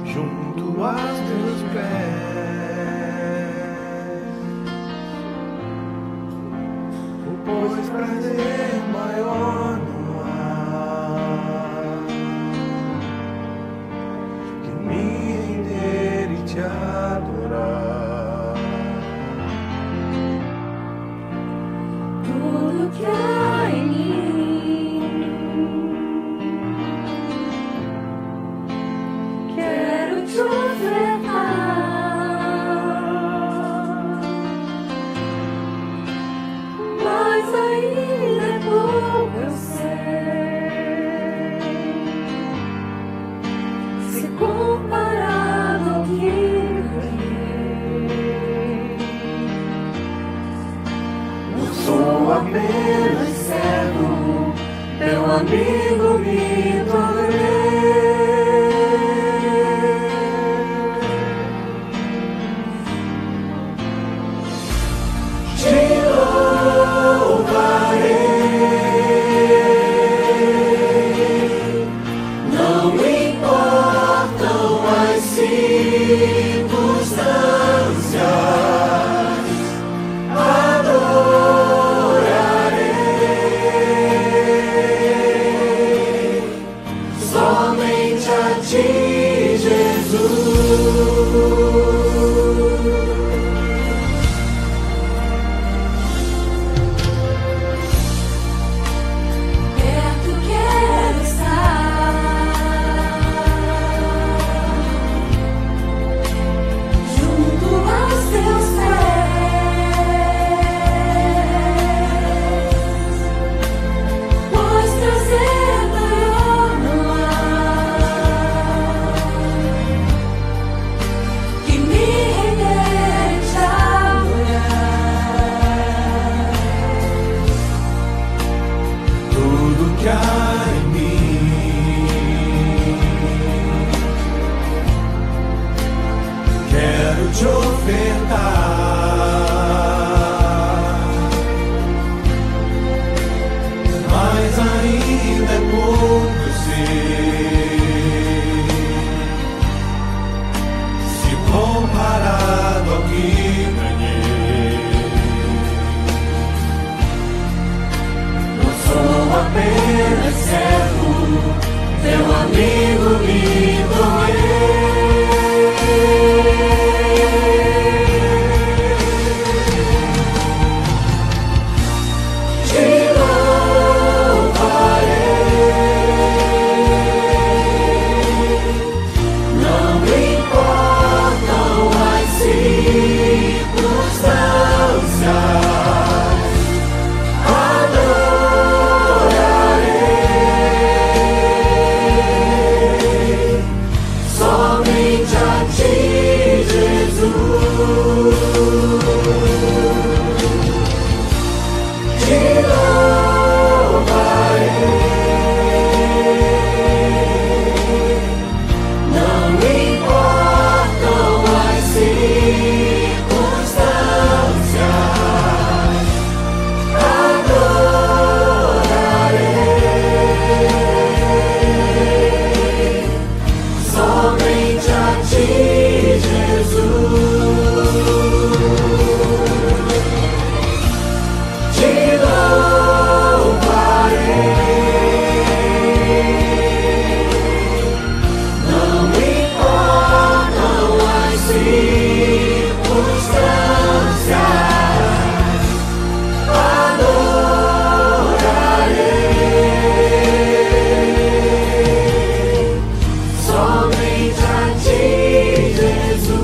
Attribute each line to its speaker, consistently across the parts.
Speaker 1: junto aos teus pés, pois prazer maior não há que me render e te adorar.
Speaker 2: Tudo que há em mim quero te ofertar, mas ainda é pouco, eu sei, se comparado ao que ganhei.
Speaker 1: Eu sou apenas servo, teu amigo me tornei. Te louvarei, não importam as circunstâncias, somente a ti, Jesus.
Speaker 2: Perto quero estar, junto aos teus pés, pois prazer maior não há que me render e te adorar.
Speaker 1: Tudo que há em mim quero te ofertar, mas ainda é pouco, eu sei, se comparado ao que ganhei. Não sou apenas servo, teu amigo me tornei. Te louvarei, não importam as circunstâncias, adorarei somente a ti, Jesus. Te louvarei, não importam as circunstâncias, adorarei somente a ti, Jesus. Te louvarei, não importam as circunstâncias, adorarei somente a ti, Jesus.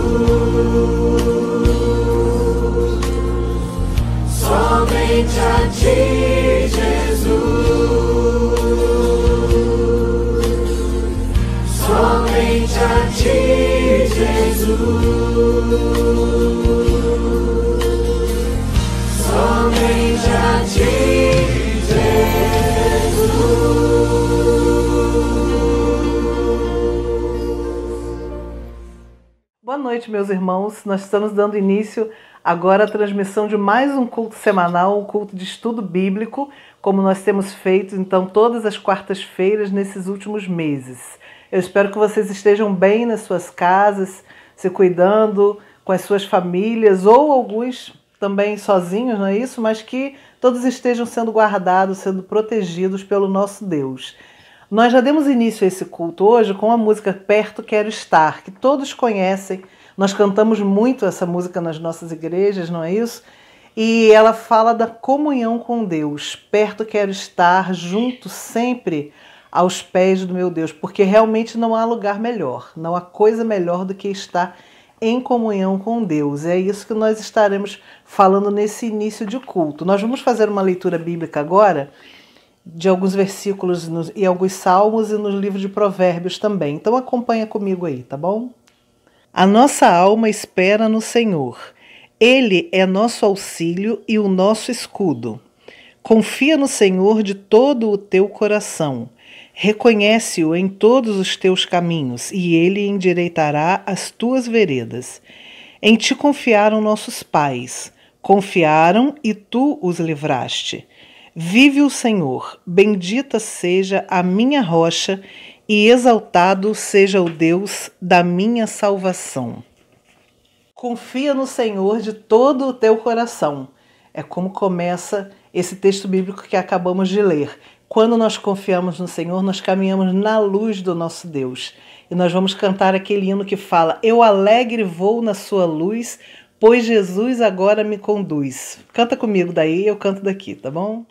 Speaker 1: Somente a ti, Jesus. Somente a ti, Jesus. Somente a ti, Jesus.
Speaker 3: Boa noite. noite, meus irmãos. Nós estamos dando início agora à transmissão de mais um culto semanal, um culto de estudo bíblico, como nós temos feito, então, todas as quartas-feiras nesses últimos meses. Eu espero que vocês estejam bem nas suas casas, se cuidando com as suas famílias, ou alguns também sozinhos, não é isso? Mas que todos estejam sendo guardados, sendo protegidos pelo nosso Deus. Nós já demos início a esse culto hoje com a música Perto Quero Estar, que todos conhecem. Nós cantamos muito essa música nas nossas igrejas, não é isso? E ela fala da comunhão com Deus. Perto quero estar, junto sempre aos pés do meu Deus, porque realmente não há lugar melhor, não há coisa melhor do que estar em comunhão com Deus. É isso que nós estaremos falando nesse início de culto. Nós vamos fazer uma leitura bíblica agora, de alguns versículos e alguns salmos e nos livros de Provérbios também. Então acompanha comigo aí, tá bom? A nossa alma espera no Senhor. Ele é nosso auxílio e o nosso escudo. Confia no Senhor de todo o teu coração. Reconhece-o em todos os teus caminhos, e ele endireitará as tuas veredas. Em ti confiaram nossos pais. Confiaram e tu os livraste. Vive o Senhor, bendita seja a minha rocha e exaltado seja o Deus da minha salvação. Confia no Senhor de todo o teu coração. É como começa esse texto bíblico que acabamos de ler. Quando nós confiamos no Senhor, nós caminhamos na luz do nosso Deus. E nós vamos cantar aquele hino que fala: eu alegre vou na sua luz, pois Jesus agora me conduz. Canta comigo daí, eu canto daqui, tá bom?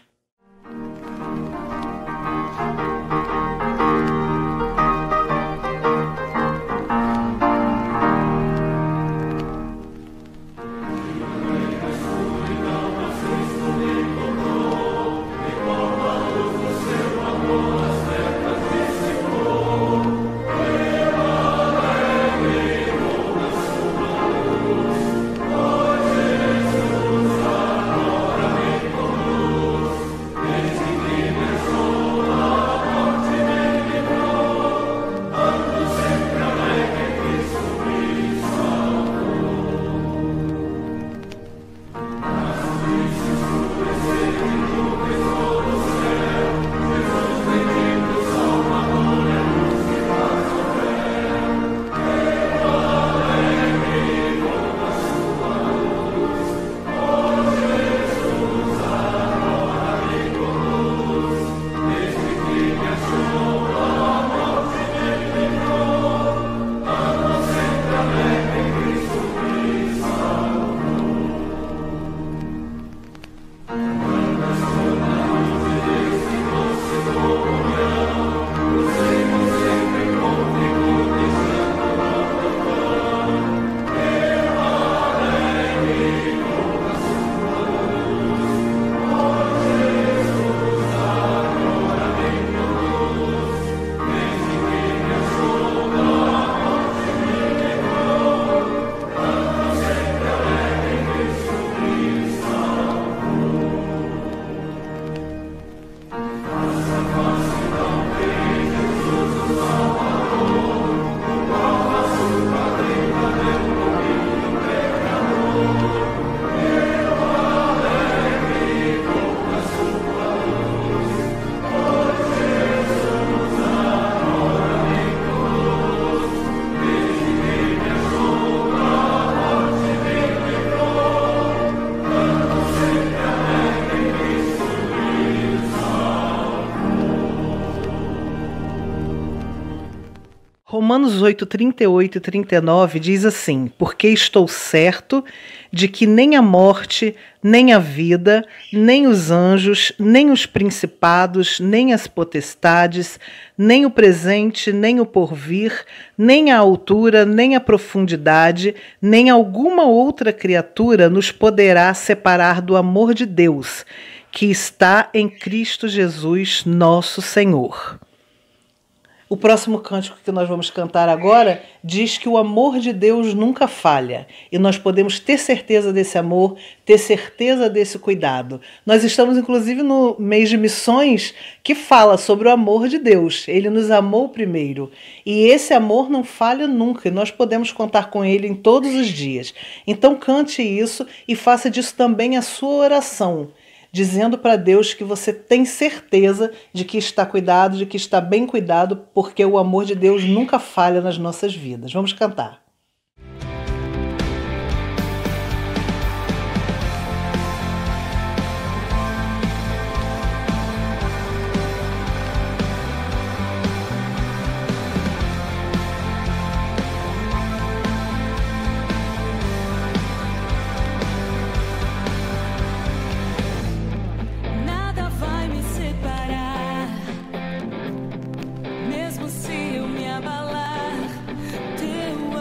Speaker 3: Romanos 8, 38 e 39 diz assim: porque estou certo de que nem a morte, nem a vida, nem os anjos, nem os principados, nem as potestades, nem o presente, nem o porvir, nem a altura, nem a profundidade, nem alguma outra criatura nos poderá separar do amor de Deus, que está em Cristo Jesus, nosso Senhor. O próximo cântico que nós vamos cantar agora diz que o amor de Deus nunca falha e nós podemos ter certeza desse amor, ter certeza desse cuidado. Nós estamos inclusive no mês de missões que fala sobre o amor de Deus. Ele nos amou primeiro e esse amor não falha nunca e nós podemos contar com ele em todos os dias. Então cante isso e faça disso também a sua oração, dizendo para Deus que você tem certeza de que está cuidado, de que está bem cuidado, porque o amor de Deus nunca falha nas nossas vidas. Vamos cantar.
Speaker 2: Nada vai me separar, mesmo se eu me abalar. Teu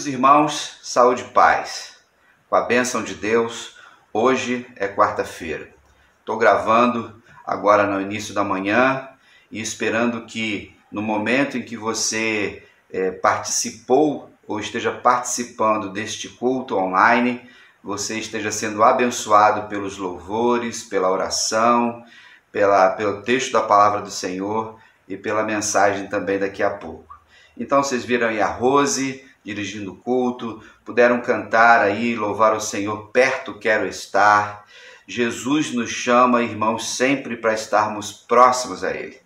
Speaker 4: Queridos irmãos, saúde e paz. Com a bênção de Deus, hoje é quarta-feira. Estou gravando agora no início da manhã e esperando que no momento em que você participou ou esteja participando deste culto online, você esteja sendo abençoado pelos louvores, pela oração, pelo texto da palavra do Senhor e pela mensagem também daqui a pouco. Então vocês viram aí a Rose dirigindo o culto, puderam cantar aí, louvar o Senhor, perto quero estar. Jesus nos chama, irmãos, sempre para estarmos próximos a Ele.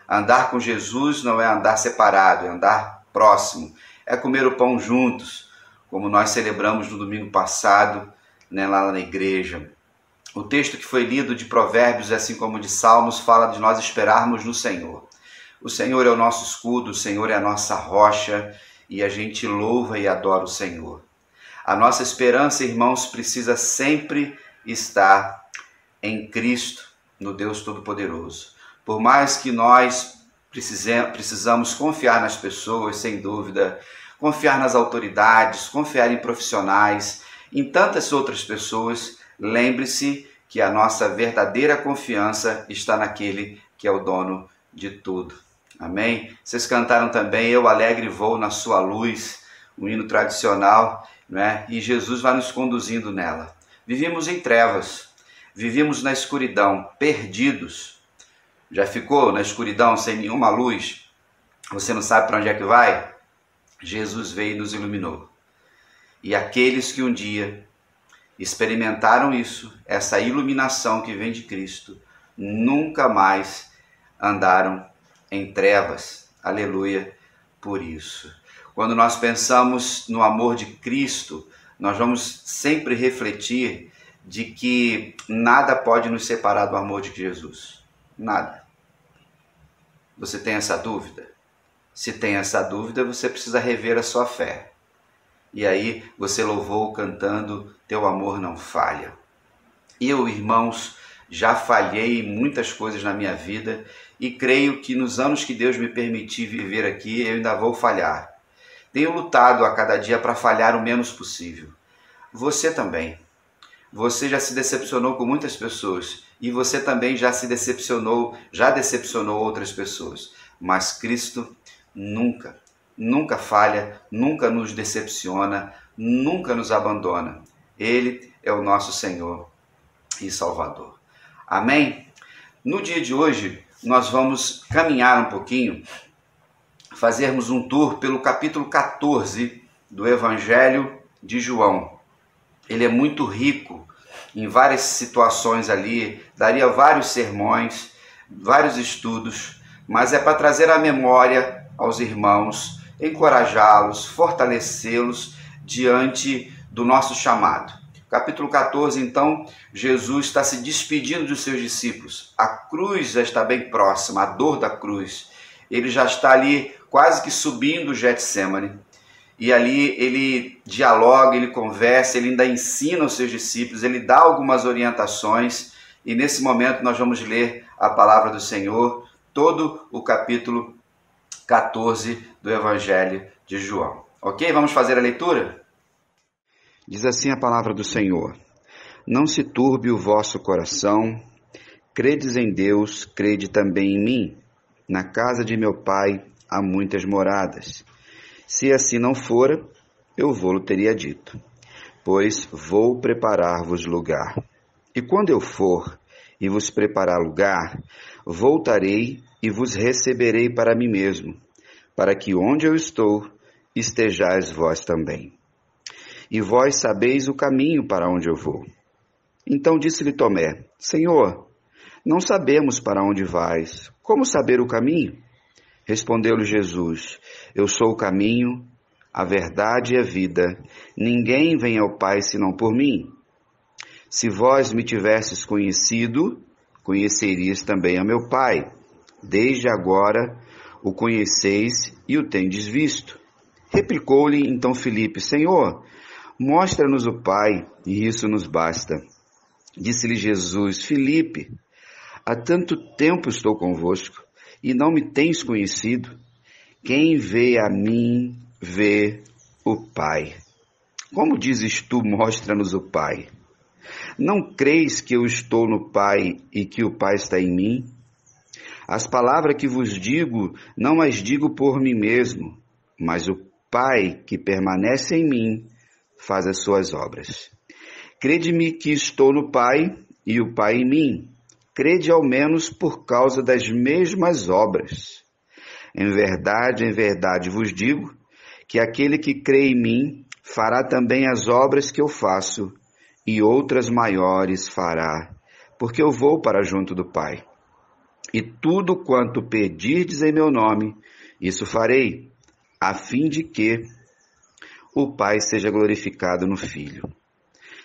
Speaker 4: Andar com Jesus não é andar separado, é andar próximo, é comer o pão juntos, como nós celebramos no domingo passado, lá na igreja. O texto que foi lido de Provérbios, assim como de Salmos, fala de nós esperarmos no Senhor. O Senhor é o nosso escudo, o Senhor é a nossa rocha, e a gente louva e adora o Senhor. A nossa esperança, irmãos, precisa sempre estar em Cristo, no Deus Todo-Poderoso. Por mais que nós precisamos confiar nas pessoas, sem dúvida, confiar nas autoridades, confiar em profissionais, em tantas outras pessoas, lembre-se que a nossa verdadeira confiança está naquele que é o dono de tudo. Amém? Vocês cantaram também, Eu Alegre Vou na Sua Luz, um hino tradicional, né? E Jesus vai nos conduzindo nela. Vivimos em trevas, vivimos na escuridão, perdidos. Já ficou na escuridão sem nenhuma luz? Você não sabe para onde é que vai? Jesus veio e nos iluminou. E aqueles que um dia experimentaram isso, essa iluminação que vem de Cristo, nunca mais andaram em trevas. Aleluia por isso. Quando nós pensamos no amor de Cristo, nós vamos sempre refletir de que nada pode nos separar do amor de Jesus. Nada. Você tem essa dúvida? Se tem essa dúvida, você precisa rever a sua fé. E aí você louvou cantando, Teu amor não falha. Eu, irmãos, já falhei em muitas coisas na minha vida e creio que nos anos que Deus me permitir viver aqui, eu ainda vou falhar. Tenho lutado a cada dia para falhar o menos possível. Você também. Você já se decepcionou com muitas pessoas e você também já decepcionou outras pessoas. Mas Cristo nunca falha, nunca nos decepciona, nunca nos abandona. Ele é o nosso Senhor e Salvador. Amém? No dia de hoje, nós vamos caminhar um pouquinho, fazermos um tour pelo capítulo 14 do Evangelho de João. Ele é muito rico em várias situações ali, daria vários sermões, vários estudos, mas é para trazer à memória aos irmãos, encorajá-los, fortalecê-los diante do nosso chamado. Capítulo 14, então, Jesus está se despedindo dos seus discípulos. A cruz já está bem próxima, a dor da cruz. Ele já está ali quase que subindo o Getsemane. E ali ele dialoga, ele conversa, ele ainda ensina os seus discípulos, ele dá algumas orientações. E nesse momento nós vamos ler a palavra do Senhor, todo o capítulo 14 do Evangelho de João. Ok? Vamos fazer a leitura? Diz assim a palavra do Senhor: Não se turbe o vosso coração, credes em Deus, crede também em mim. Na casa de meu Pai há muitas moradas. Se assim não fora, eu vou-lo teria dito, pois vou preparar-vos lugar. E quando eu for e vos preparar lugar, voltarei e vos receberei para mim mesmo, para que onde eu estou, estejais vós também. E vós sabeis o caminho para onde eu vou. Então disse-lhe Tomé: Senhor, não sabemos para onde vais. Como saber o caminho? Respondeu-lhe Jesus: Eu sou o caminho, a verdade e a vida. Ninguém vem ao Pai senão por mim. Se vós me tivesses conhecido, conhecerias também a meu Pai. Desde agora o conheceis e o tendes visto. Replicou-lhe então Filipe: Senhor, mostra-nos o Pai, e isso nos basta. Disse-lhe Jesus: Filipe, há tanto tempo estou convosco, e não me tens conhecido. Quem vê a mim, vê o Pai. Como dizes tu, mostra-nos o Pai? Não creis que eu estou no Pai e que o Pai está em mim? As palavras que vos digo, não as digo por mim mesmo, mas o Pai que permanece em mim faz as suas obras. Crede-me que estou no Pai e o Pai em mim. Crede ao menos por causa das mesmas obras. Em verdade vos digo que aquele que crê em mim fará também as obras que eu faço, e outras maiores fará, porque eu vou para junto do Pai. E tudo quanto pedirdes em meu nome, isso farei, a fim de que o Pai seja glorificado no Filho.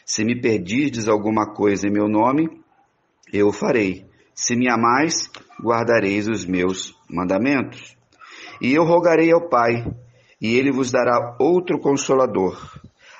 Speaker 4: Se me pedirdes alguma coisa em meu nome, eu o farei. Se me amais, guardareis os meus mandamentos. E eu rogarei ao Pai, e ele vos dará outro Consolador,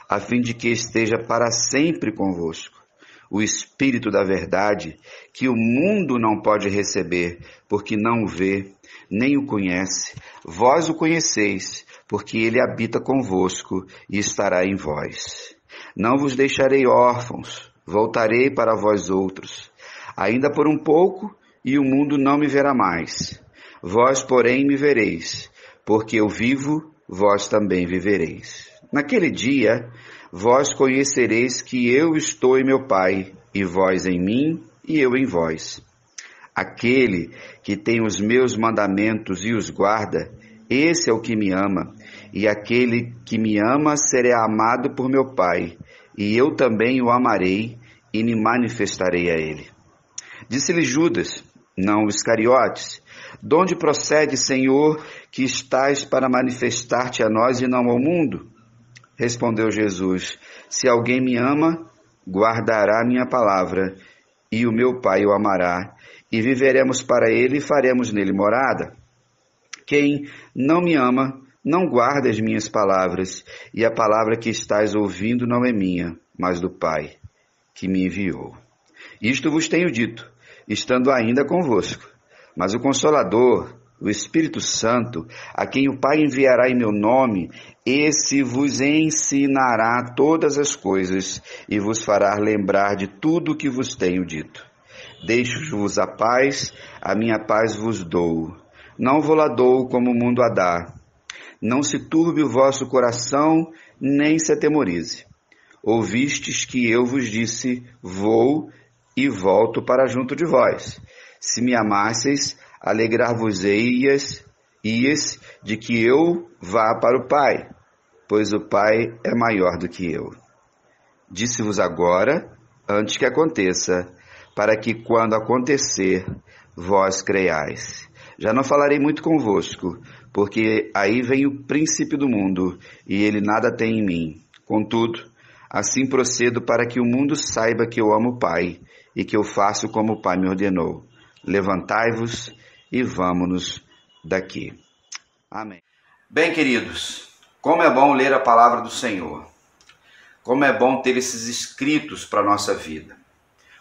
Speaker 4: a fim de que esteja para sempre convosco, o Espírito da verdade, que o mundo não pode receber, porque não o vê, nem o conhece. Vós o conheceis, porque ele habita convosco e estará em vós. Não vos deixarei órfãos, voltarei para vós outros. Ainda por um pouco, e o mundo não me verá mais. Vós, porém, me vereis, porque eu vivo, vós também vivereis. Naquele dia, vós conhecereis que eu estou em meu Pai, e vós em mim, e eu em vós. Aquele que tem os meus mandamentos e os guarda, esse é o que me ama, e aquele que me ama será amado por meu Pai, e eu também o amarei, e me manifestarei a ele. Disse-lhe Judas, não Iscariotes, de onde procede, Senhor, que estás para manifestar-te a nós e não ao mundo? Respondeu Jesus, se alguém me ama, guardará minha palavra, e o meu Pai o amará, e viveremos para ele e faremos nele morada. Quem não me ama, não guarda as minhas palavras, e a palavra que estás ouvindo não é minha, mas do Pai, que me enviou. Isto vos tenho dito, estando ainda convosco. Mas o Consolador, o Espírito Santo, a quem o Pai enviará em meu nome, esse vos ensinará todas as coisas e vos fará lembrar de tudo o que vos tenho dito. Deixo-vos a minha paz vos dou. Não vou lá dou como o mundo a dá. Não se turbe o vosso coração, nem se atemorize. Ouvistes que eu vos disse, vou e volto para junto de vós. Se me amasseis, alegrar-vos-eias de que eu vá para o Pai, pois o Pai é maior do que eu. Disse-vos agora, antes que aconteça, para que quando acontecer, vós creiais. Já não falarei muito convosco, porque aí vem o príncipe do mundo, e ele nada tem em mim. Contudo, assim procedo para que o mundo saiba que eu amo o Pai, e que eu faço como o Pai me ordenou. Levantai-vos e vamo-nos daqui. Amém. Bem, queridos, como é bom ler a palavra do Senhor. Como é bom ter esses escritos para a nossa vida.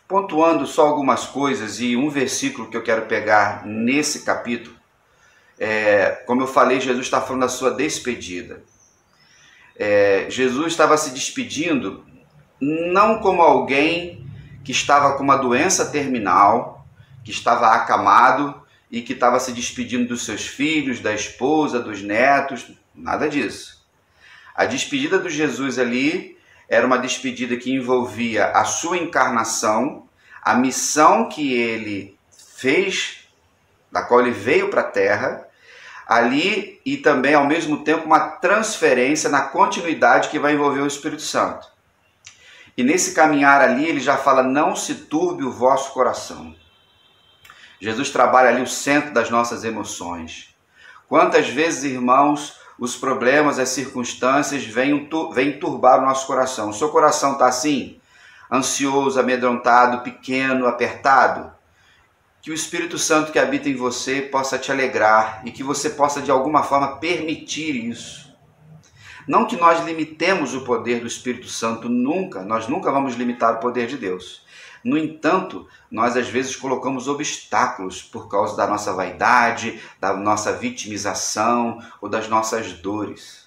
Speaker 4: Pontuando só algumas coisas e um versículo que eu quero pegar nesse capítulo. Como eu falei, Jesus está falando da sua despedida. Jesus estava se despedindo não como alguém que estava com uma doença terminal, que estava acamado e que estava se despedindo dos seus filhos, da esposa, dos netos, nada disso. A despedida de Jesus ali era uma despedida que envolvia a sua encarnação, a missão que ele fez, da qual ele veio para a terra, ali e também ao mesmo tempo uma transferência na continuidade que vai envolver o Espírito Santo. E nesse caminhar ali ele já fala, não se turbe o vosso coração. Jesus trabalha ali o centro das nossas emoções. Quantas vezes, irmãos, os problemas, as circunstâncias vêm turbar o nosso coração. O seu coração está assim, ansioso, amedrontado, pequeno, apertado? Que o Espírito Santo que habita em você possa te alegrar e que você possa de alguma forma permitir isso. Não que nós limitemos o poder do Espírito Santo nunca, nós nunca vamos limitar o poder de Deus. No entanto, nós às vezes colocamos obstáculos por causa da nossa vaidade, da nossa vitimização ou das nossas dores.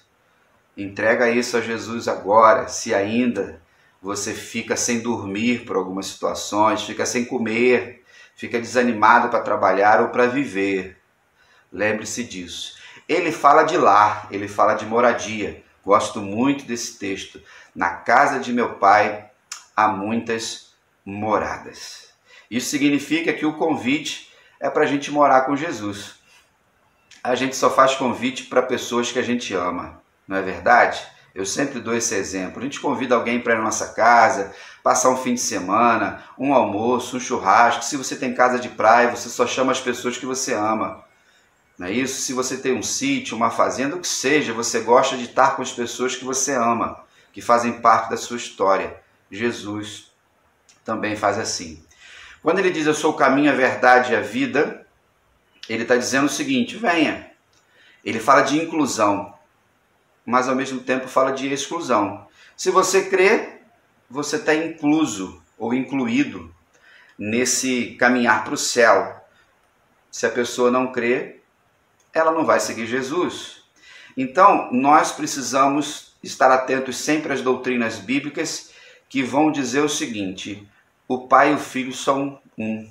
Speaker 4: Entrega isso a Jesus agora, se ainda você fica sem dormir por algumas situações, fica sem comer, fica desanimado para trabalhar ou para viver. Lembre-se disso. Ele fala de lar, ele fala de moradia. Gosto muito desse texto. Na casa de meu pai há muitas moradas. Isso significa que o convite é para a gente morar com Jesus. A gente só faz convite para pessoas que a gente ama, não é verdade? Eu sempre dou esse exemplo. A gente convida alguém para ir na nossa casa, passar um fim de semana, um almoço, um churrasco. Se você tem casa de praia, você só chama as pessoas que você ama. Não é isso? Se você tem um sítio, uma fazenda, o que seja, você gosta de estar com as pessoas que você ama, que fazem parte da sua história. Jesus também faz assim. Quando ele diz eu sou o caminho, a verdade e a vida, ele está dizendo o seguinte, venha. Ele fala de inclusão, mas ao mesmo tempo fala de exclusão. Se você crê, você está incluso ou incluído nesse caminhar para o céu. Se a pessoa não crê, ela não vai seguir Jesus. Então, nós precisamos estar atentos sempre às doutrinas bíblicas que vão dizer o seguinte, o Pai e o Filho são um.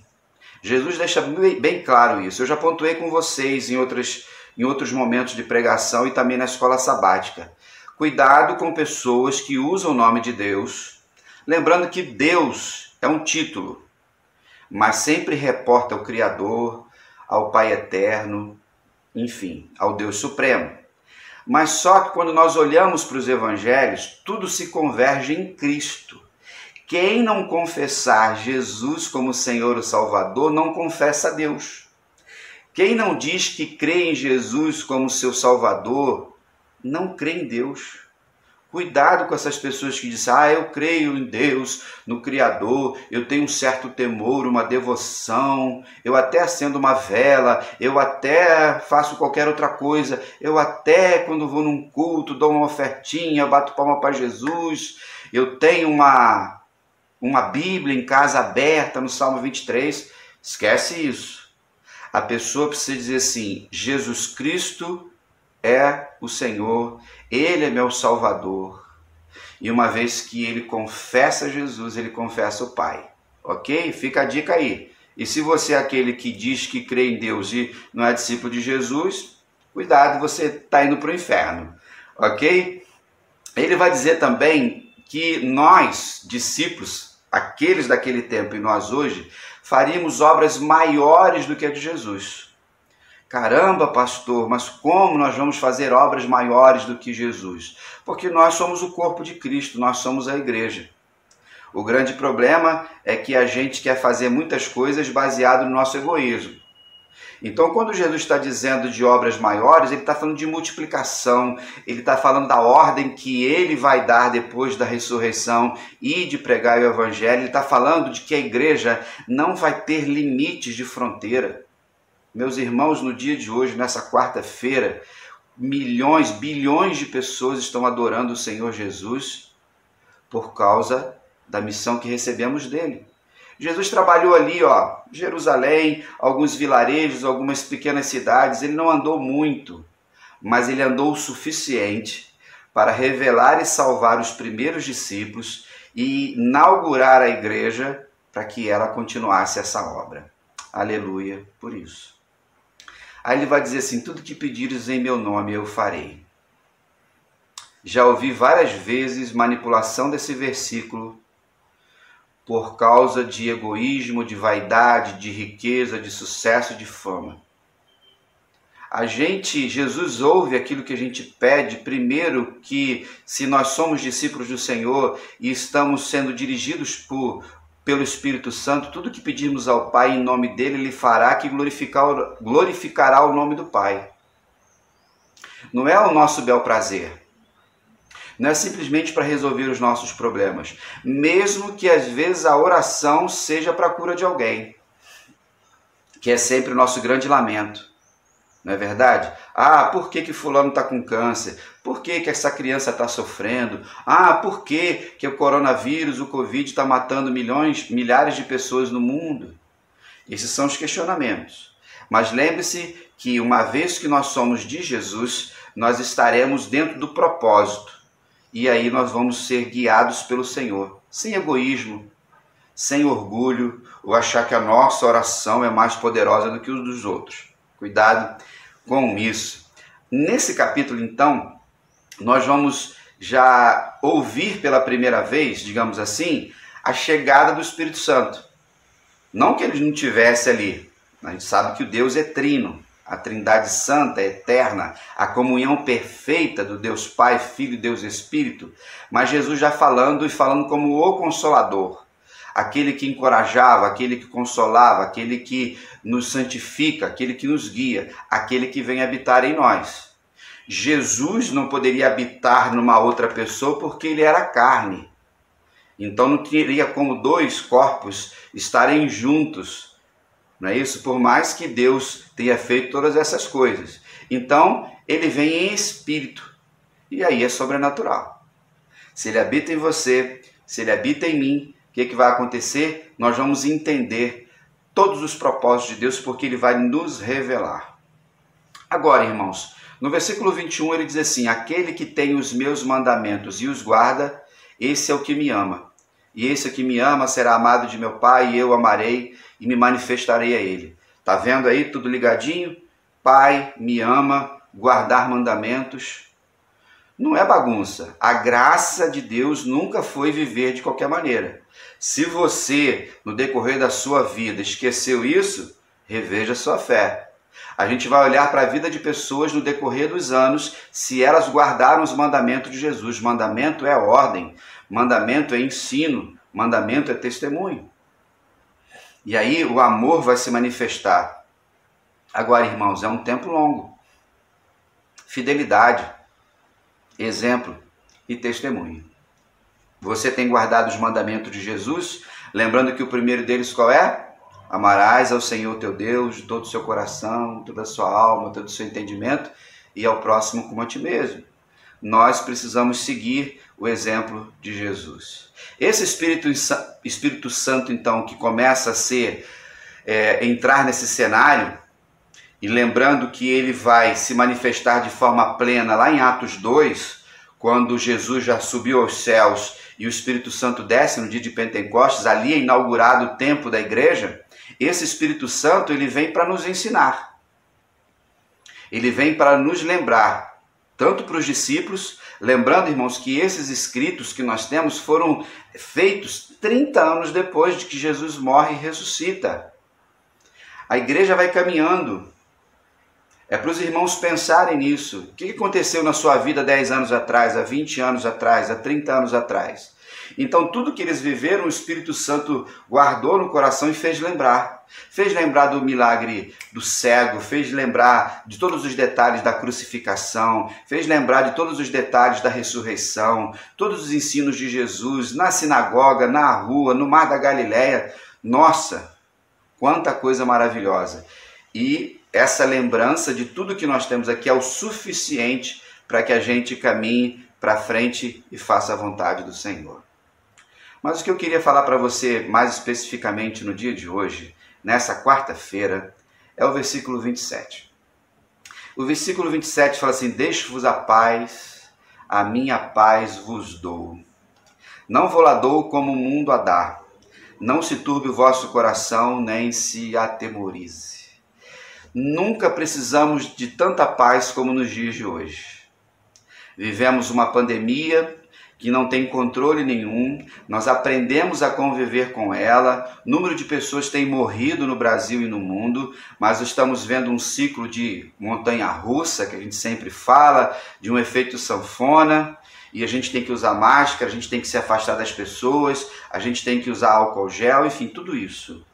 Speaker 4: Jesus deixa bem claro isso. Eu já pontuei com vocês em outros momentos de pregação e também na escola sabática. Cuidado com pessoas que usam o nome de Deus, lembrando que Deus é um título, mas sempre reporta ao Criador, ao Pai Eterno, enfim, ao Deus Supremo. Mas só que quando nós olhamos para os evangelhos, tudo se converge em Cristo. Quem não confessar Jesus como Senhor e Salvador, não confessa a Deus. Quem não diz que crê em Jesus como seu Salvador, não crê em Deus. Cuidado com essas pessoas que dizem, eu creio em Deus, no Criador, eu tenho um certo temor, uma devoção, eu até acendo uma vela, eu até faço qualquer outra coisa, eu até quando vou num culto dou uma ofertinha, bato palma para Jesus, eu tenho uma Bíblia em casa aberta no Salmo 23, esquece isso. A pessoa precisa dizer assim, Jesus Cristo é o Senhor, Ele é meu Salvador. E uma vez que ele confessa Jesus, ele confessa o Pai. Ok? Fica a dica aí. E se você é aquele que diz que crê em Deus e não é discípulo de Jesus, cuidado, você está indo para o inferno. Ok? Ele vai dizer também que nós, discípulos, aqueles daquele tempo e nós hoje, faríamos obras maiores do que a de Jesus. Caramba, pastor, mas como nós vamos fazer obras maiores do que Jesus? Porque nós somos o corpo de Cristo, nós somos a igreja. O grande problema é que a gente quer fazer muitas coisas baseado no nosso egoísmo. Então, quando Jesus está dizendo de obras maiores, ele está falando de multiplicação, ele está falando da ordem que ele vai dar depois da ressurreição e de pregar o evangelho. Ele está falando de que a igreja não vai ter limites de fronteira. Meus irmãos, no dia de hoje, nessa quarta-feira, milhões, bilhões de pessoas estão adorando o Senhor Jesus por causa da missão que recebemos dele. Jesus trabalhou ali, Jerusalém, alguns vilarejos, algumas pequenas cidades. Ele não andou muito, mas ele andou o suficiente para revelar e salvar os primeiros discípulos e inaugurar a igreja para que ela continuasse essa obra. Aleluia por isso. Aí ele vai dizer assim, tudo que pedires em meu nome eu farei. Já ouvi várias vezes manipulação desse versículo por causa de egoísmo, de vaidade, de riqueza, de sucesso, de fama. Jesus ouve aquilo que a gente pede, primeiro que se nós somos discípulos do Senhor e estamos sendo dirigidos pelo Espírito Santo, tudo que pedirmos ao Pai em nome dele, ele fará, que glorificará o nome do Pai. Não é o nosso bel prazer. Não é simplesmente para resolver os nossos problemas. Mesmo que às vezes a oração seja para a cura de alguém. Que é sempre o nosso grande lamento. Não é verdade? Por que fulano está com câncer? Por que essa criança está sofrendo? Por que o coronavírus, o Covid está matando milhares de pessoas no mundo? Esses são os questionamentos. Mas lembre-se que uma vez que nós somos de Jesus, nós estaremos dentro do propósito. E aí nós vamos ser guiados pelo Senhor, sem egoísmo, sem orgulho, ou achar que a nossa oração é mais poderosa do que os dos outros. Cuidado com isso. Nesse capítulo, então, nós vamos já ouvir pela primeira vez, digamos assim, a chegada do Espírito Santo. Não que ele não estivesse ali. A gente sabe que o Deus é trino. A Trindade Santa, eterna, a comunhão perfeita do Deus Pai, Filho e Deus Espírito, mas Jesus já falando como o Consolador, aquele que encorajava, aquele que consolava, aquele que nos santifica, aquele que nos guia, aquele que vem habitar em nós. Jesus não poderia habitar numa outra pessoa porque ele era carne, então não teria como dois corpos estarem juntos. Não é isso? Por mais que Deus tenha feito todas essas coisas. Então, ele vem em espírito. E aí é sobrenatural. Se ele habita em você, se ele habita em mim, o que vai acontecer? Nós vamos entender todos os propósitos de Deus, porque ele vai nos revelar. Agora, irmãos, no versículo 21 ele diz assim: aquele que tem os meus mandamentos e os guarda, esse é o que me ama. E esse que me ama será amado de meu Pai, e eu amarei e me manifestarei a ele. Tá vendo aí tudo ligadinho? Pai me ama, guardar mandamentos. Não é bagunça. A graça de Deus nunca foi viver de qualquer maneira. Se você, no decorrer da sua vida, esqueceu isso, reveja sua fé. A gente vai olhar para a vida de pessoas no decorrer dos anos, se elas guardaram os mandamentos de Jesus. Mandamento é ordem, mandamento é ensino, mandamento é testemunho. E aí o amor vai se manifestar. Agora, irmãos, é um tempo longo. Fidelidade, exemplo e testemunho. Você tem guardado os mandamentos de Jesus? Lembrando que o primeiro deles qual é? Amarás ao Senhor teu Deus de todo o seu coração, toda a sua alma, todo o seu entendimento, e ao próximo como a ti mesmo. Nós precisamos seguir o exemplo de Jesus. Esse Espírito Santo, então, que começa a entrar nesse cenário, e lembrando que ele vai se manifestar de forma plena lá em Atos 2, quando Jesus já subiu aos céus e o Espírito Santo desce no dia de Pentecostes, ali é inaugurado o templo da igreja. Esse Espírito Santo, ele vem para nos ensinar. Ele vem para nos lembrar, tanto para os discípulos, lembrando, irmãos, que esses escritos que nós temos foram feitos 30 anos depois de que Jesus morre e ressuscita. A igreja vai caminhando. É para os irmãos pensarem nisso. O que aconteceu na sua vida 10 anos atrás, há 20 anos atrás, há 30 anos atrás? Então, tudo que eles viveram, o Espírito Santo guardou no coração e fez lembrar. Fez lembrar do milagre do cego, fez lembrar de todos os detalhes da crucificação, fez lembrar de todos os detalhes da ressurreição, todos os ensinos de Jesus, na sinagoga, na rua, no Mar da Galileia. Nossa, quanta coisa maravilhosa! E essa lembrança de tudo que nós temos aqui é o suficiente para que a gente caminhe para frente e faça a vontade do Senhor. Mas o que eu queria falar para você mais especificamente no dia de hoje, nessa quarta-feira, é o versículo 27. O versículo 27 fala assim: deixo-vos a minha paz vos dou. Não vou lá dou como o mundo a dá. Não se turbe o vosso coração, nem se atemorize. Nunca precisamos de tanta paz como nos dias de hoje. Vivemos uma pandemia que não tem controle nenhum, nós aprendemos a conviver com ela, o número de pessoas tem morrido no Brasil e no mundo, mas estamos vendo um ciclo de montanha-russa, que a gente sempre fala, de um efeito sanfona, e a gente tem que usar máscara, a gente tem que se afastar das pessoas, a gente tem que usar álcool gel, enfim, tudo isso.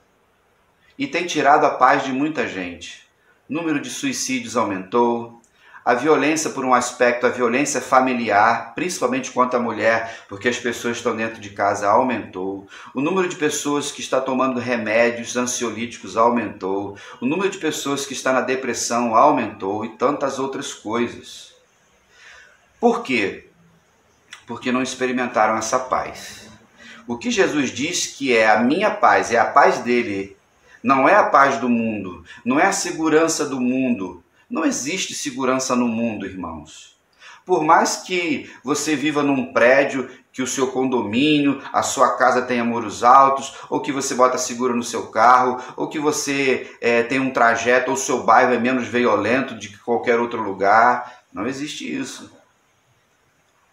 Speaker 4: E tem tirado a paz de muita gente. O número de suicídios aumentou, a violência por um aspecto, a violência familiar, principalmente contra a mulher, porque as pessoas estão dentro de casa, aumentou. O número de pessoas que está tomando remédios ansiolíticos aumentou. O número de pessoas que está na depressão aumentou e tantas outras coisas. Por quê? Porque não experimentaram essa paz. O que Jesus diz que é a minha paz, é a paz dele. Não é a paz do mundo, não é a segurança do mundo, Não existe segurança no mundo, irmãos. Por mais que você viva num prédio, que o seu condomínio, a sua casa tenha muros altos, ou que você bota seguro no seu carro, ou que você tem um trajeto, ou o seu bairro é menos violento do que qualquer outro lugar, não existe isso.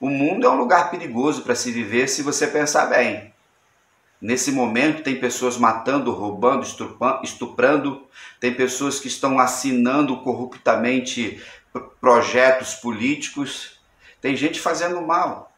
Speaker 4: O mundo é um lugar perigoso para se viver se você pensar bem. Nesse momento tem pessoas matando, roubando, estuprando, tem pessoas que estão assinando corruptamente projetos políticos, tem gente fazendo mal.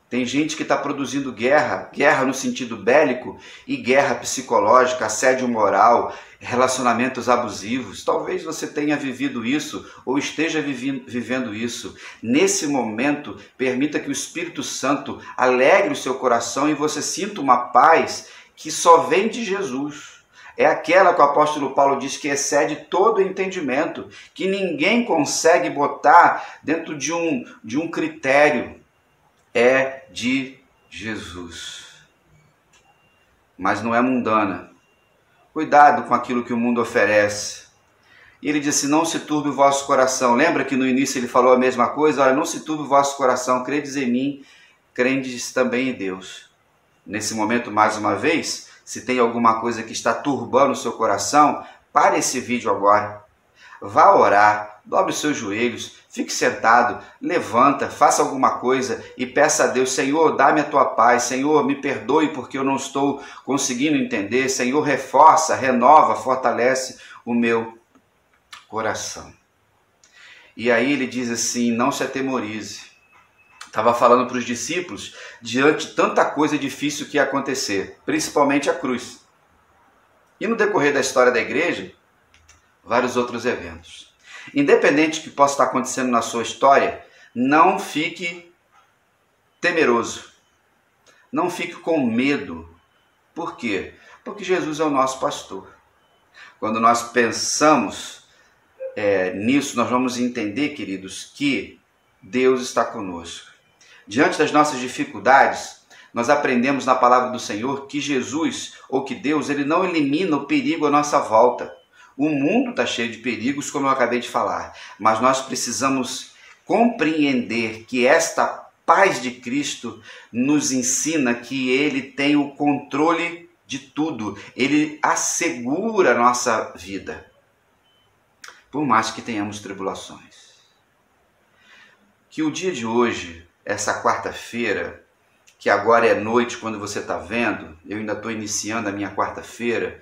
Speaker 4: Tem gente que está produzindo guerra, guerra no sentido bélico e guerra psicológica, assédio moral, relacionamentos abusivos. Talvez você tenha vivido isso ou esteja vivendo isso. Nesse momento, permita que o Espírito Santo alegre o seu coração e você sinta uma paz que só vem de Jesus. É aquela que o apóstolo Paulo diz que excede todo o entendimento, que ninguém consegue botar dentro de um critério. É de Jesus. Mas não é mundana. Cuidado com aquilo que o mundo oferece. E ele disse, não se turbe o vosso coração. Lembra que no início ele falou a mesma coisa? Olha, não se turbe o vosso coração, credes em mim, credes também em Deus. Nesse momento, mais uma vez, se tem alguma coisa que está turbando o seu coração, pare esse vídeo agora. Vá orar, dobre os seus joelhos, fique sentado, levanta, faça alguma coisa e peça a Deus, Senhor, dá-me a tua paz, Senhor, me perdoe porque eu não estou conseguindo entender, Senhor, reforça, renova, fortalece o meu coração. E aí ele diz assim, não se atemorize. Estava falando para os discípulos, diante de tanta coisa difícil que ia acontecer, principalmente a cruz. E no decorrer da história da igreja, vários outros eventos. Independente do que possa estar acontecendo na sua história, não fique temeroso. Não fique com medo. Por quê? Porque Jesus é o nosso pastor. Quando nós pensamos nisso, nós vamos entender, queridos, que Deus está conosco. Diante das nossas dificuldades, nós aprendemos na palavra do Senhor que Jesus, ou que Deus, ele não elimina o perigo à nossa volta. O mundo está cheio de perigos, como eu acabei de falar, mas nós precisamos compreender que esta paz de Cristo nos ensina que Ele tem o controle de tudo, Ele assegura a nossa vida, por mais que tenhamos tribulações. Que o dia de hoje, essa quarta-feira, que agora é noite quando você está vendo, eu ainda estou iniciando a minha quarta-feira,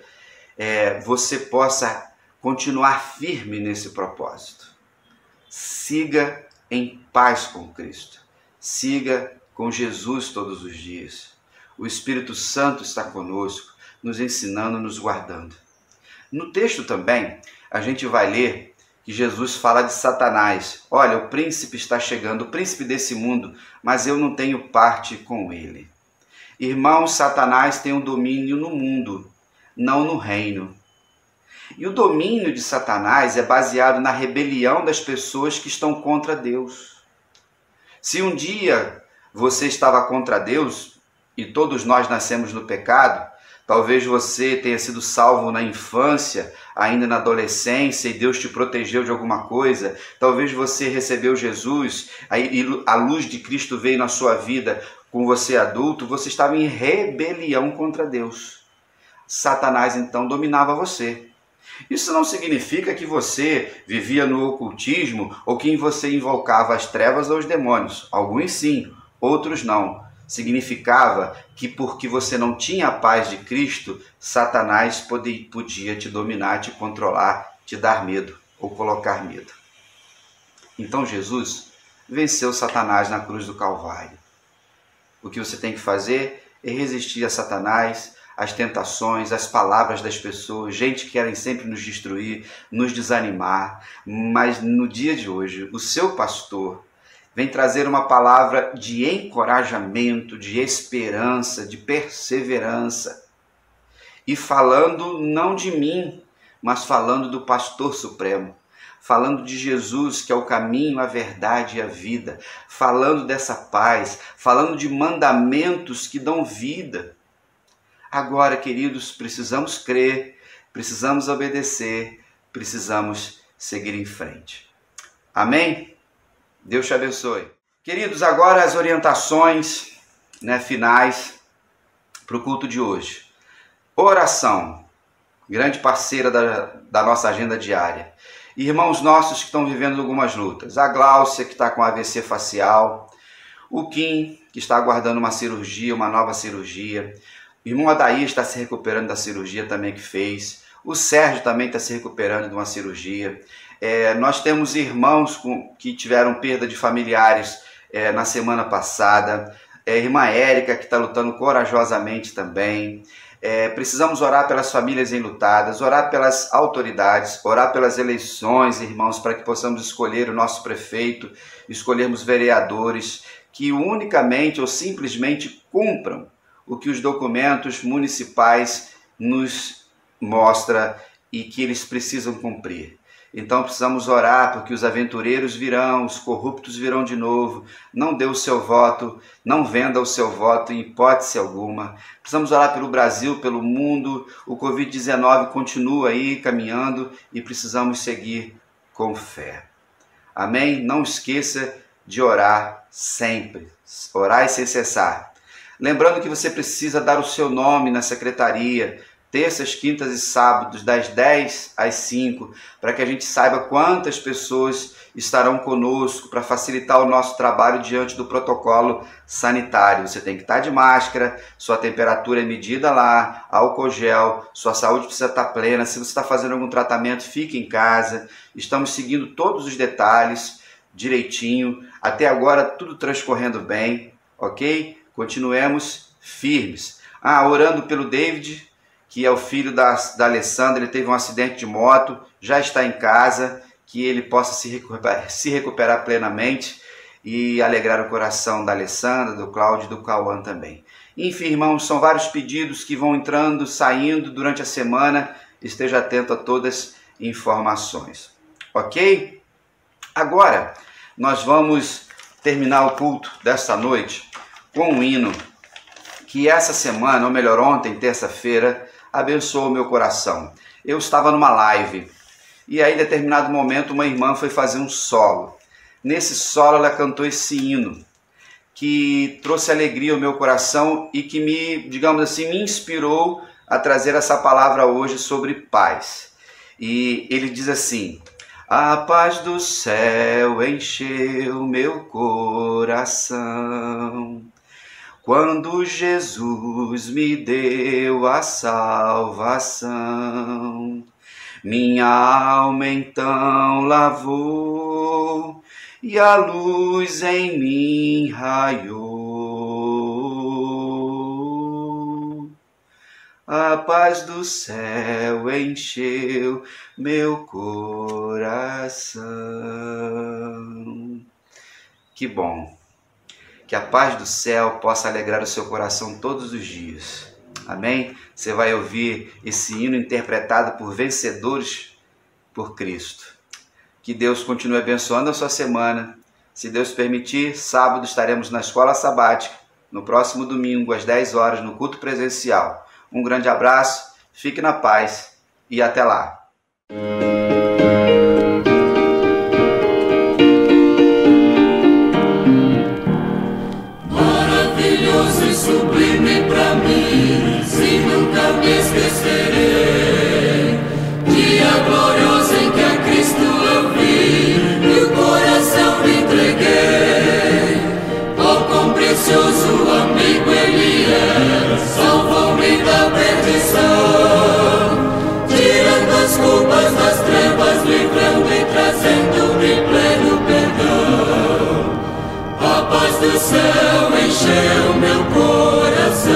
Speaker 4: você possa continuar firme nesse propósito. Siga em paz com Cristo. Siga com Jesus todos os dias. O Espírito Santo está conosco, nos ensinando, nos guardando. No texto também, a gente vai ler que Jesus fala de Satanás. Olha, o príncipe está chegando, o príncipe desse mundo, mas eu não tenho parte com ele. Irmãos, Satanás tem um domínio no mundo, não no reino. E o domínio de Satanás é baseado na rebelião das pessoas que estão contra Deus. Se um dia você estava contra Deus, e todos nós nascemos no pecado, talvez você tenha sido salvo na infância, ainda na adolescência, e Deus te protegeu de alguma coisa, talvez você recebeu Jesus, e a luz de Cristo veio na sua vida com você adulto, você estava em rebelião contra Deus. Satanás então dominava você. Isso não significa que você vivia no ocultismo ou que você invocava as trevas ou os demônios. Alguns sim, outros não. Significava que porque você não tinha a paz de Cristo, Satanás podia te dominar, te controlar, te dar medo ou colocar medo. Então Jesus venceu Satanás na cruz do Calvário. O que você tem que fazer é resistir a Satanás, as tentações, as palavras das pessoas, gente que querem sempre nos destruir, nos desanimar. Mas no dia de hoje, o seu pastor vem trazer uma palavra de encorajamento, de esperança, de perseverança. E falando não de mim, mas falando do pastor supremo. Falando de Jesus, que é o caminho, a verdade e a vida. Falando dessa paz, falando de mandamentos que dão vida. Agora, queridos, precisamos crer, precisamos obedecer, precisamos seguir em frente. Amém? Deus te abençoe. Queridos, agora as orientações, finais para o culto de hoje. Oração, grande parceira da nossa agenda diária. Irmãos nossos que estão vivendo algumas lutas. A Gláucia, que está com AVC facial. O Kim, que está aguardando uma cirurgia, uma nova cirurgia. O irmão Adair está se recuperando da cirurgia também que fez. O Sérgio também está se recuperando de uma cirurgia. Nós temos irmãos que tiveram perda de familiares na semana passada. Irmã Érica, que está lutando corajosamente também. Precisamos orar pelas famílias enlutadas, orar pelas autoridades, orar pelas eleições, irmãos, para que possamos escolher o nosso prefeito, escolhermos vereadores que unicamente ou simplesmente cumpram o que os documentos municipais nos mostram e que eles precisam cumprir. Então precisamos orar porque os aventureiros virão, os corruptos virão de novo. Não dê o seu voto, não venda o seu voto em hipótese alguma. Precisamos orar pelo Brasil, pelo mundo. O Covid-19 continua aí caminhando e precisamos seguir com fé. Amém? Não esqueça de orar sempre. Orar sem cessar. Lembrando que você precisa dar o seu nome na secretaria, terças, quintas e sábados, das 10 às 5, para que a gente saiba quantas pessoas estarão conosco para facilitar o nosso trabalho diante do protocolo sanitário. Você tem que estar de máscara, sua temperatura é medida lá, álcool gel, sua saúde precisa estar plena. Se você está fazendo algum tratamento, fique em casa. Estamos seguindo todos os detalhes direitinho. Até agora, tudo transcorrendo bem, ok? Continuemos firmes. Orando pelo David, que é o filho da Alessandra. Ele teve um acidente de moto, já está em casa, que ele possa se recuperar plenamente e alegrar o coração da Alessandra, do Cláudio e do Cauã também. Enfim, irmãos, são vários pedidos que vão entrando, saindo durante a semana. Esteja atento a todas as informações, ok? Agora, nós vamos terminar o culto desta noite com um hino que essa semana, ou melhor, ontem, terça-feira, abençoou o meu coração. Eu estava numa live e aí, em determinado momento, uma irmã foi fazer um solo. Nesse solo, ela cantou esse hino que trouxe alegria ao meu coração e que me inspirou a trazer essa palavra hoje sobre paz. E ele diz assim: a paz do céu encheu meu coração, quando Jesus me deu a salvação. Minha alma então lavou e a luz em mim raiou. A paz do céu encheu meu coração. Que bom! Que a paz do céu possa alegrar o seu coração todos os dias. Amém? Você vai ouvir esse hino interpretado por vencedores por Cristo. Que Deus continue abençoando a sua semana. Se Deus permitir, sábado estaremos na escola sabática. No próximo domingo, às 10 horas, no culto presencial. Um grande abraço, fique na paz e até lá.
Speaker 1: Maravilhoso e sublime pra mim, se nunca me esquecerei. Dia glorioso em que a Cristo eu vi e o coração me entreguei. Oh, quão precioso amigo Ele é, salvou-me da perdição, tirando as culpas das trevas, livrando e trazendo-me pleno perdão. A paz do céu encheu meu coração,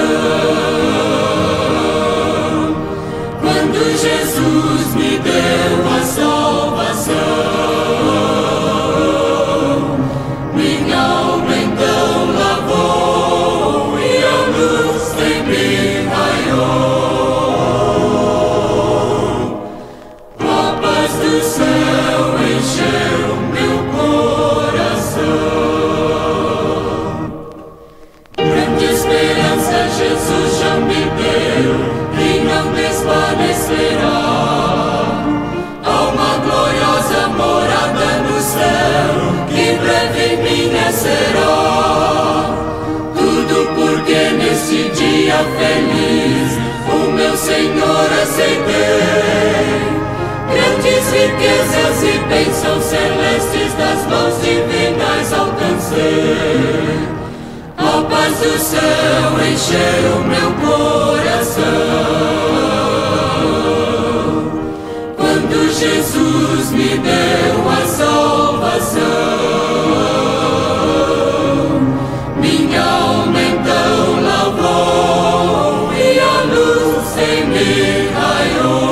Speaker 1: quando Jesus me deu a salvação. Minha alma então lavou e a luz em mim raiou. A paz do céu encheu meu coração. Grande esperança Jesus já me deu e não desvanecerá. Alma gloriosa Senhor, aceitei grandes riquezas e bênçãos celestes das mãos divinas alcancei. A paz do céu encheu o meu coração quando Jesus me deu a salvação. Minha alma então lavou e a luz em mim raiou.